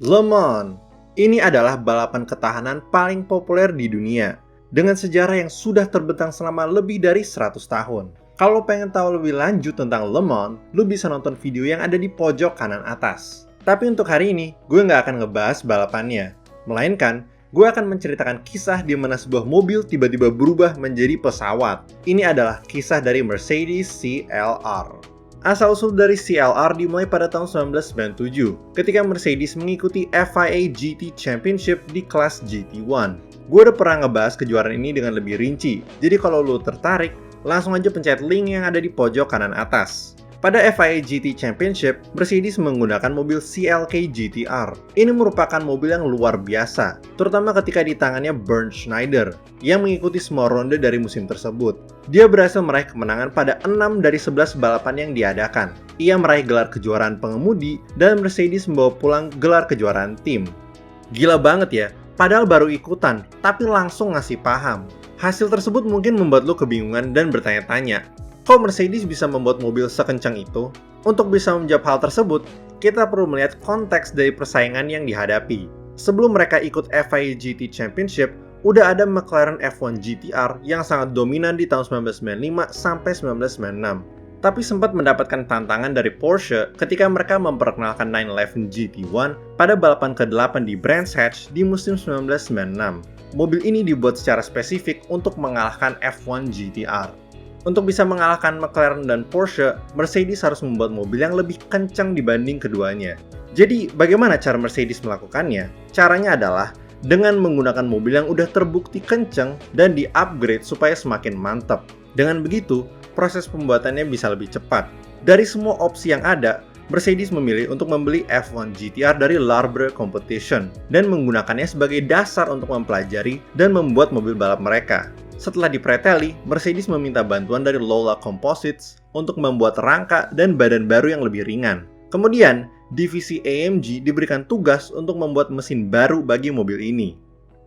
Le Mans. Ini adalah balapan ketahanan paling populer di dunia, dengan sejarah yang sudah terbentang selama lebih dari 100 tahun. Kalau pengen tahu lebih lanjut tentang Le Mans, lu bisa nonton video yang ada di pojok kanan atas. Tapi untuk hari ini, gue nggak akan ngebahas balapannya. Melainkan, gue akan menceritakan kisah di mana sebuah mobil tiba-tiba berubah menjadi pesawat. Ini adalah kisah dari Mercedes CLR. Asal-usul dari CLR dimulai pada tahun 1997 ketika Mercedes mengikuti FIA GT Championship di kelas GT1. Gue udah pernah ngebahas kejuaraan ini dengan lebih rinci, jadi kalau lo tertarik, langsung aja pencet link yang ada di pojok kanan atas. Pada FIA GT Championship, Mercedes menggunakan mobil CLK GTR. Ini merupakan mobil yang luar biasa, terutama ketika di tangannya Bernd Schneider, yang mengikuti semua ronde dari musim tersebut. Dia berhasil meraih kemenangan pada 6 dari 11 balapan yang diadakan. Ia meraih gelar kejuaraan pengemudi, dan Mercedes membawa pulang gelar kejuaraan tim. Gila banget ya, padahal baru ikutan, tapi langsung ngasih paham. Hasil tersebut mungkin membuat lo kebingungan dan bertanya-tanya, kok Mercedes bisa membuat mobil sekencang itu? Untuk bisa menjawab hal tersebut, kita perlu melihat konteks dari persaingan yang dihadapi. Sebelum mereka ikut FIA GT Championship, udah ada McLaren F1 GTR yang sangat dominan di tahun 1995 sampai 1996. Tapi sempat mendapatkan tantangan dari Porsche ketika mereka memperkenalkan 911 GT1 pada balapan ke-8 di Brands Hatch di musim 1996. Mobil ini dibuat secara spesifik untuk mengalahkan F1 GTR. Untuk bisa mengalahkan McLaren dan Porsche, Mercedes harus membuat mobil yang lebih kencang dibanding keduanya. Jadi, bagaimana cara Mercedes melakukannya? Caranya adalah dengan menggunakan mobil yang udah terbukti kencang dan di-upgrade supaya semakin mantap. Dengan begitu, proses pembuatannya bisa lebih cepat. Dari semua opsi yang ada, Mercedes memilih untuk membeli F1 GTR dari Larbre Competition dan menggunakannya sebagai dasar untuk mempelajari dan membuat mobil balap mereka. Setelah dipreteli, Mercedes meminta bantuan dari Lola Composites untuk membuat rangka dan badan baru yang lebih ringan. Kemudian, divisi AMG diberikan tugas untuk membuat mesin baru bagi mobil ini.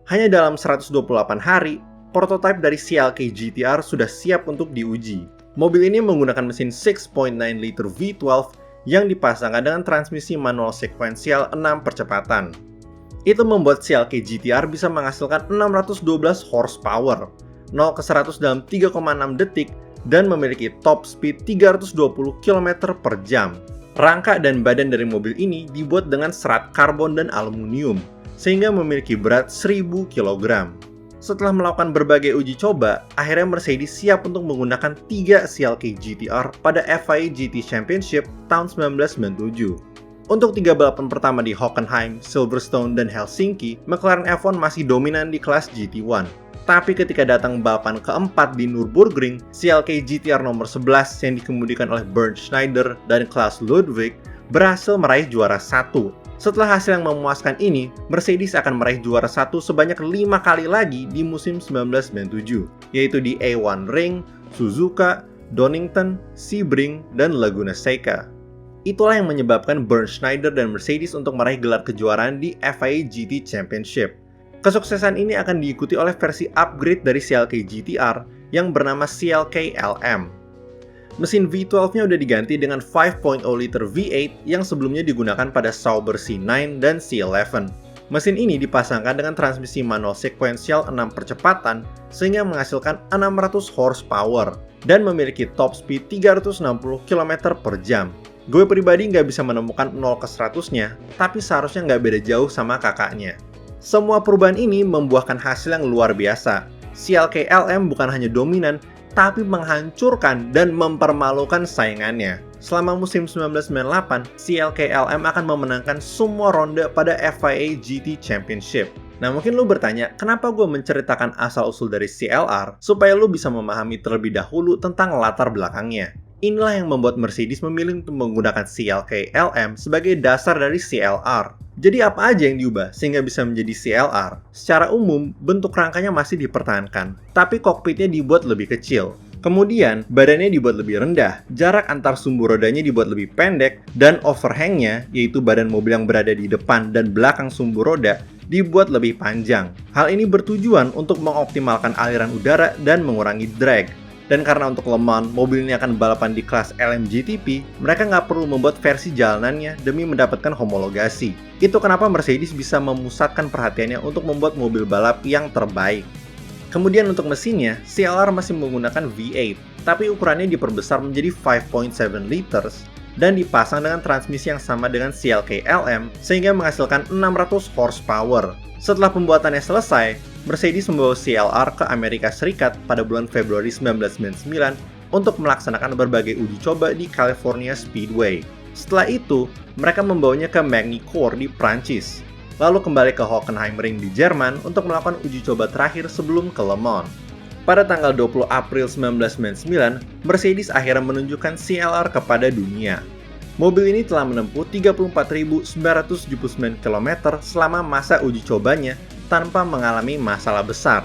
Hanya dalam 128 hari, prototipe dari CLK GTR sudah siap untuk diuji. Mobil ini menggunakan mesin 6.9 liter V12 yang dipasangkan dengan transmisi manual sekuensial 6 percepatan. Itu membuat CLK GTR bisa menghasilkan 612 horsepower, 0 ke 100 dalam 3,6 detik, dan memiliki top speed 320 km per jam. Rangka dan badan dari mobil ini dibuat dengan serat karbon dan aluminium, sehingga memiliki berat 1000 kg. Setelah melakukan berbagai uji coba, akhirnya Mercedes siap untuk menggunakan 3 CLK GTR pada FIA GT Championship tahun 1997. Untuk 3 balapan pertama di Hockenheim, Silverstone, dan Helsinki, McLaren F1 masih dominan di kelas GT1. Tapi ketika datang balapan keempat di Nürburgring, CLK GTR nomor 11 yang dikemudikan oleh Bernd Schneider dan Klaus Ludwig berhasil meraih juara 1. Setelah hasil yang memuaskan ini, Mercedes akan meraih juara 1 sebanyak 5 kali lagi di musim 1997, yaitu di A1 Ring, Suzuka, Donington, Sebring, dan Laguna Seca. Itulah yang menyebabkan Bernd Schneider dan Mercedes untuk meraih gelar kejuaraan di FIA GT Championship. Kesuksesan ini akan diikuti oleh versi upgrade dari CLK GTR yang bernama CLK LM. Mesin V12-nya udah diganti dengan 5.0 liter V8 yang sebelumnya digunakan pada Sauber C9 dan C11. Mesin ini dipasangkan dengan transmisi manual sekuensial 6 percepatan sehingga menghasilkan 600 horsepower dan memiliki top speed 360 km per jam. Gue pribadi nggak bisa menemukan 0 ke 100-nya, tapi seharusnya nggak beda jauh sama kakaknya. Semua perubahan ini membuahkan hasil yang luar biasa. CLK LM bukan hanya dominan, tapi menghancurkan dan mempermalukan saingannya. Selama musim 1998, CLK LM akan memenangkan semua ronde pada FIA GT Championship. Nah mungkin lu bertanya, kenapa gue menceritakan asal-usul dari CLR supaya lu bisa memahami terlebih dahulu tentang latar belakangnya. Inilah yang membuat Mercedes memilih untuk menggunakan CLK LM sebagai dasar dari CLR. Jadi apa aja yang diubah sehingga bisa menjadi CLR? Secara umum, bentuk rangkanya masih dipertahankan, tapi kokpitnya dibuat lebih kecil. Kemudian, badannya dibuat lebih rendah, jarak antar sumbu rodanya dibuat lebih pendek, dan overhangnya, yaitu badan mobil yang berada di depan dan belakang sumbu roda, dibuat lebih panjang. Hal ini bertujuan untuk mengoptimalkan aliran udara dan mengurangi drag. Dan karena untuk Le Mans, mobil ini akan balapan di kelas LMGTP, mereka nggak perlu membuat versi jalanannya demi mendapatkan homologasi. Itu kenapa Mercedes bisa memusatkan perhatiannya untuk membuat mobil balap yang terbaik. Kemudian untuk mesinnya, CLR masih menggunakan V8, tapi ukurannya diperbesar menjadi 5.7 liters dan dipasang dengan transmisi yang sama dengan CLK LM sehingga menghasilkan 600 horsepower. Setelah pembuatannya selesai, Mercedes membawa CLR ke Amerika Serikat pada bulan Februari 1999 untuk melaksanakan berbagai uji coba di California Speedway. Setelah itu, mereka membawanya ke Magny-Cours di Prancis, lalu kembali ke Hockenheimring di Jerman untuk melakukan uji coba terakhir sebelum ke Le Mans. Pada tanggal 20 April 1999, Mercedes akhirnya menunjukkan CLR kepada dunia. Mobil ini telah menempuh 34.979 km selama masa uji cobanya tanpa mengalami masalah besar.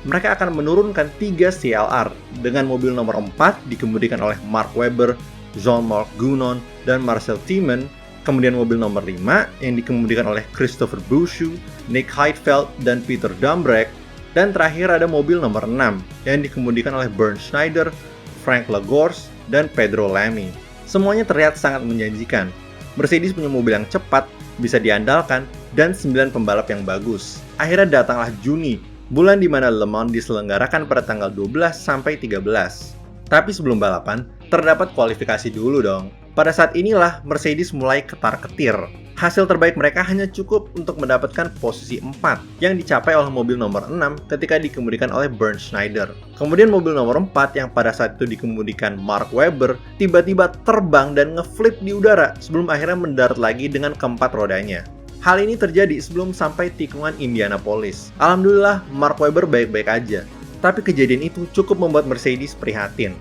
Mereka akan menurunkan 3 CLR dengan mobil nomor 4 dikemudikan oleh Mark Webber, Jean-Marc Gounon, dan Marcel Timon, kemudian mobil nomor 5 yang dikemudikan oleh Christopher Bouchou, Nick Heidfeld, dan Peter Dambrecht, dan terakhir ada mobil nomor 6 yang dikemudikan oleh Bernd Schneider, Frank Lagorce, dan Pedro Lamy. Semuanya terlihat sangat menjanjikan. Mercedes punya mobil yang cepat, bisa diandalkan, dan 9 pembalap yang bagus. Akhirnya datanglah Juni, bulan di mana Le Mans diselenggarakan pada tanggal 12 sampai 13. Tapi sebelum balapan, terdapat kualifikasi dulu dong. Pada saat inilah Mercedes mulai ketar-ketir. Hasil terbaik mereka hanya cukup untuk mendapatkan posisi 4 yang dicapai oleh mobil nomor 6 ketika dikemudikan oleh Bernd Schneider. Kemudian mobil nomor 4 yang pada saat itu dikemudikan Mark Webber tiba-tiba terbang dan ngeflip di udara sebelum akhirnya mendarat lagi dengan keempat rodanya. Hal ini terjadi sebelum sampai tikungan Indianapolis. Alhamdulillah Mark Webber baik-baik aja. Tapi kejadian itu cukup membuat Mercedes prihatin.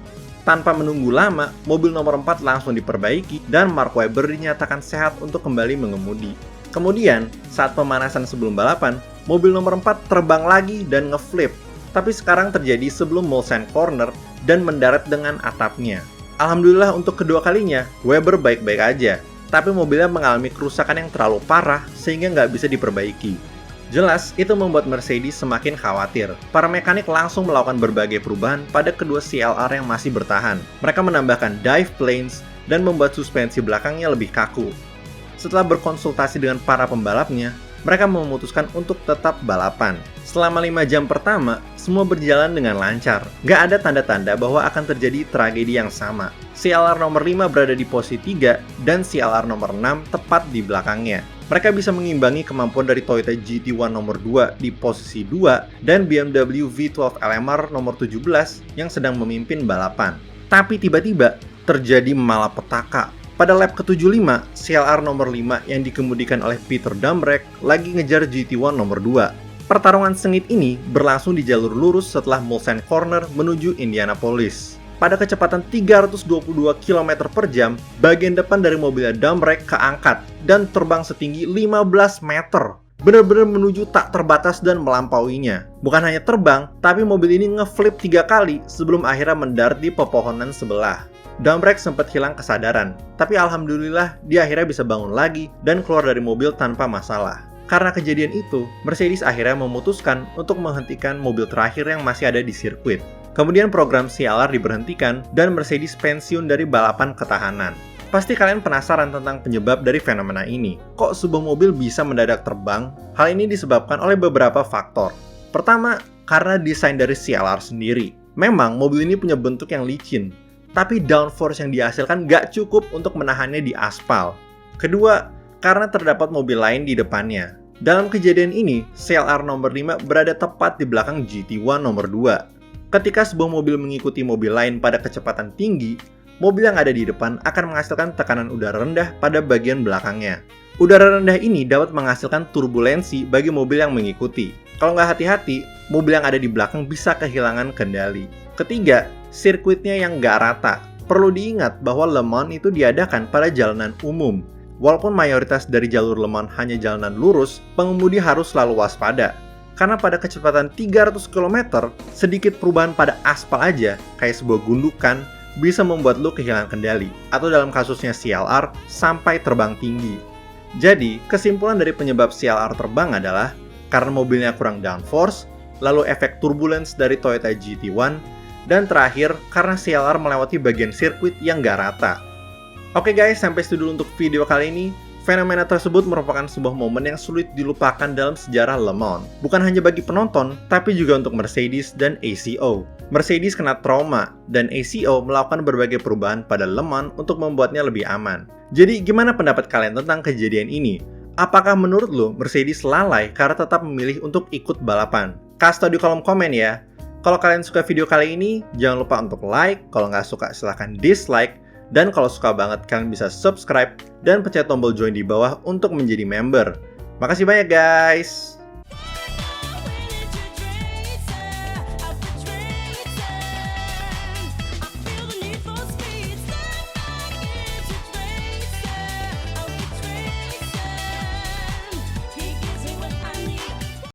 Tanpa menunggu lama, mobil nomor 4 langsung diperbaiki dan Mark Webber dinyatakan sehat untuk kembali mengemudi. Kemudian, saat pemanasan sebelum balapan, mobil nomor 4 terbang lagi dan ngeflip. Tapi sekarang terjadi sebelum Mulsanne Corner dan mendarat dengan atapnya. Alhamdulillah untuk kedua kalinya, Webber baik-baik aja. Tapi mobilnya mengalami kerusakan yang terlalu parah sehingga nggak bisa diperbaiki. Jelas, itu membuat Mercedes semakin khawatir. Para mekanik langsung melakukan berbagai perubahan pada kedua CLR yang masih bertahan. Mereka menambahkan dive planes dan membuat suspensi belakangnya lebih kaku. Setelah berkonsultasi dengan para pembalapnya, mereka memutuskan untuk tetap balapan. Selama 5 jam pertama, semua berjalan dengan lancar. Nggak ada tanda-tanda bahwa akan terjadi tragedi yang sama. CLR nomor 5 berada di posisi 3 dan CLR nomor 6 tepat di belakangnya. Mereka bisa mengimbangi kemampuan dari Toyota GT1 nomor 2 di posisi 2 dan BMW V12 LMR nomor 17 yang sedang memimpin balapan. Tapi tiba-tiba terjadi malapetaka. Pada lap ke-75, CLR nomor 5 yang dikemudikan oleh Peter Dambrecht lagi ngejar GT1 nomor 2. Pertarungan sengit ini berlangsung di jalur lurus setelah Mulsanne Corner menuju Indianapolis. Pada kecepatan 322 km per jam, bagian depan dari mobilnya Dambrecht keangkat dan terbang setinggi 15 meter. Benar-benar menuju tak terbatas dan melampauinya. Bukan hanya terbang, tapi mobil ini ngeflip 3 kali sebelum akhirnya mendarat di pepohonan sebelah. Dambrecht sempat hilang kesadaran, tapi alhamdulillah dia akhirnya bisa bangun lagi dan keluar dari mobil tanpa masalah. Karena kejadian itu, Mercedes akhirnya memutuskan untuk menghentikan mobil terakhir yang masih ada di sirkuit. Kemudian program CLR diberhentikan dan Mercedes pensiun dari balapan ketahanan. Pasti kalian penasaran tentang penyebab dari fenomena ini. Kok sebuah mobil bisa mendadak terbang? Hal ini disebabkan oleh beberapa faktor. Pertama, karena desain dari CLR sendiri. Memang mobil ini punya bentuk yang licin, tapi downforce yang dihasilkan nggak cukup untuk menahannya di aspal. Kedua, karena terdapat mobil lain di depannya. Dalam kejadian ini, CLR nomor 5 berada tepat di belakang GT1 nomor 2. Ketika sebuah mobil mengikuti mobil lain pada kecepatan tinggi, mobil yang ada di depan akan menghasilkan tekanan udara rendah pada bagian belakangnya. Udara rendah ini dapat menghasilkan turbulensi bagi mobil yang mengikuti. Kalau nggak hati-hati, mobil yang ada di belakang bisa kehilangan kendali. Ketiga, sirkuitnya yang nggak rata. Perlu diingat bahwa Le Mans itu diadakan pada jalanan umum. Walaupun mayoritas dari jalur Le Mans hanya jalanan lurus, pengemudi harus selalu waspada. Karena pada kecepatan 300 km, sedikit perubahan pada aspal aja, kayak sebuah gundukan, bisa membuat lo kehilangan kendali. Atau dalam kasusnya CLR, sampai terbang tinggi. Jadi, kesimpulan dari penyebab CLR terbang adalah karena mobilnya kurang downforce, lalu efek turbulence dari Toyota GT1, Dan terakhir, karena CLR melewati bagian sirkuit yang gak rata. Oke guys, sampai situ dulu untuk video kali ini. Fenomena tersebut merupakan sebuah momen yang sulit dilupakan dalam sejarah Le Mans. Bukan hanya bagi penonton, tapi juga untuk Mercedes dan ACO. Mercedes kena trauma, dan ACO melakukan berbagai perubahan pada Le Mans untuk membuatnya lebih aman. Jadi gimana pendapat kalian tentang kejadian ini? Apakah menurut lo Mercedes lalai karena tetap memilih untuk ikut balapan? Kasih tau di kolom komen ya. Kalau kalian suka video kali ini, jangan lupa untuk like. Kalau nggak suka silahkan dislike. Dan kalau suka banget, kalian bisa subscribe dan pencet tombol join di bawah untuk menjadi member. Makasih banyak guys!